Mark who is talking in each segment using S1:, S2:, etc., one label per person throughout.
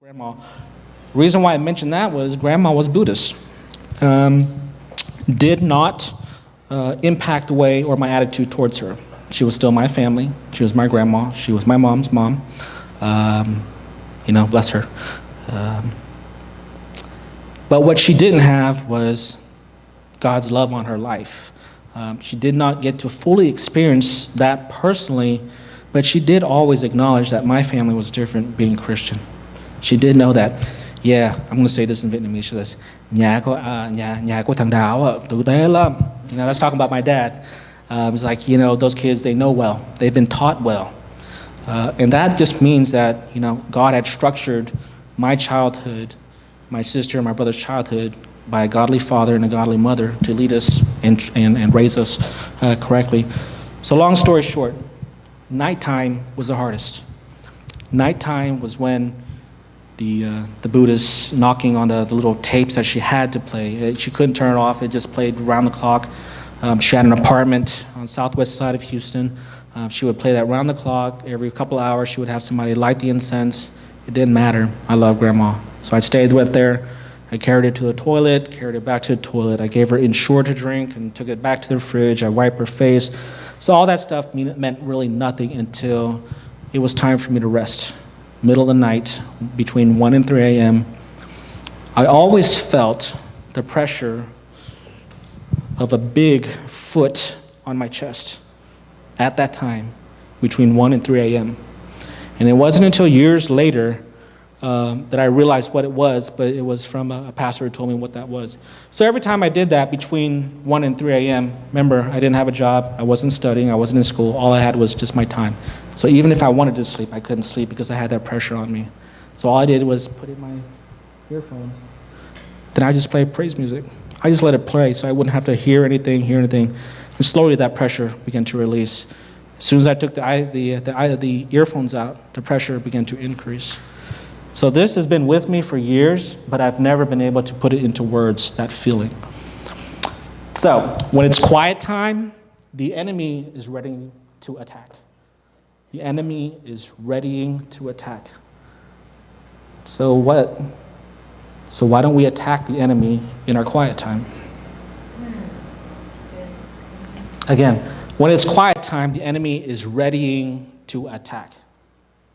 S1: Grandma. Reason why I mentioned that was Grandma was Buddhist. Did not impact the way or my attitude towards her. She was still my family. She was my grandma. She was my mom's mom. Bless her. But what she didn't have was God's love on her life. She did not get to fully experience that personally, but she did always acknowledge that my family was different being Christian. She did know that, I'm going to say this in Vietnamese. She says, nhà của thằng Đào tử tế lắm. That's talking about my dad. It's like, those kids, they know well. They've been taught well. And that just means that, God had structured my childhood, my sister and my brother's childhood, by a godly father and a godly mother to lead us and raise us correctly. So long story short, nighttime was the hardest. Nighttime was when the Buddhists knocking on the little tapes that she had to play. She couldn't turn it off. It just played around the clock. She had an apartment on the southwest side of Houston. She would play that round the clock. Every couple hours, she would have somebody light the incense. It didn't matter. I love Grandma. So I stayed with her. I carried her to the toilet, carried her back to the toilet. I gave her Ensure to drink and took it back to the fridge. I wiped her face. So all that stuff meant really nothing until it was time for me to rest. Middle of the night, between 1 and 3 a.m., I always felt the pressure of a big foot on my chest at that time, between 1 and 3 a.m. And it wasn't until years later that I realized what it was, but it was from a pastor who told me what that was. So every time I did that between 1 and 3 a.m., remember, I didn't have a job, I wasn't studying, I wasn't in school, all I had was just my time. So even if I wanted to sleep, I couldn't sleep because I had that pressure on me. So all I did was put in my earphones. Then I just played praise music. I just let it play so I wouldn't have to hear anything. And slowly that pressure began to release. As soon as I took the earphones out, the pressure began to increase. So this has been with me for years, but I've never been able to put it into words, that feeling. So when it's quiet time, the enemy is ready to attack. The enemy is readying to attack. So what? So why don't we attack the enemy in our quiet time? Again, when it's quiet time, the enemy is readying to attack.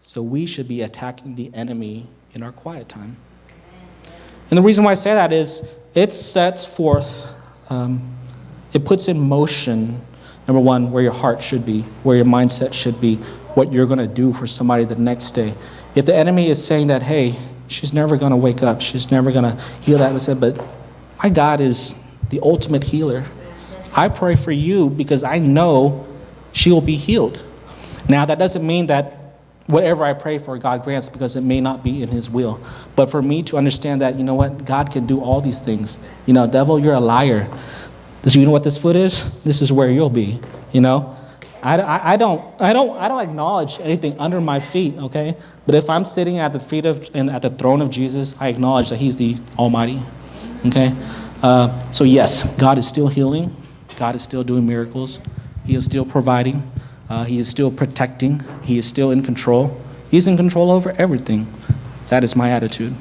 S1: So we should be attacking the enemy in our quiet time. And the reason why I say that is it sets forth, it puts in motion, number one, where your heart should be, where your mindset should be, what you're going to do for somebody the next day. If the enemy is saying that, hey, she's never going to wake up, she's never going to heal that, I said, but my God is the ultimate healer. I pray for you because I know she will be healed. Now, that doesn't mean that whatever I pray for, God grants, because it may not be in his will. But for me to understand that, God can do all these things. Devil, you're a liar. You know what this foot is? This is where you'll be, I don't acknowledge anything under my feet, okay? But if I'm sitting at the feet of and at the throne of Jesus, I acknowledge that he's the Almighty, okay? So yes, God is still healing. God is still doing miracles. He is still providing. He is still protecting. He is still in control. He's in control over everything. That is my attitude.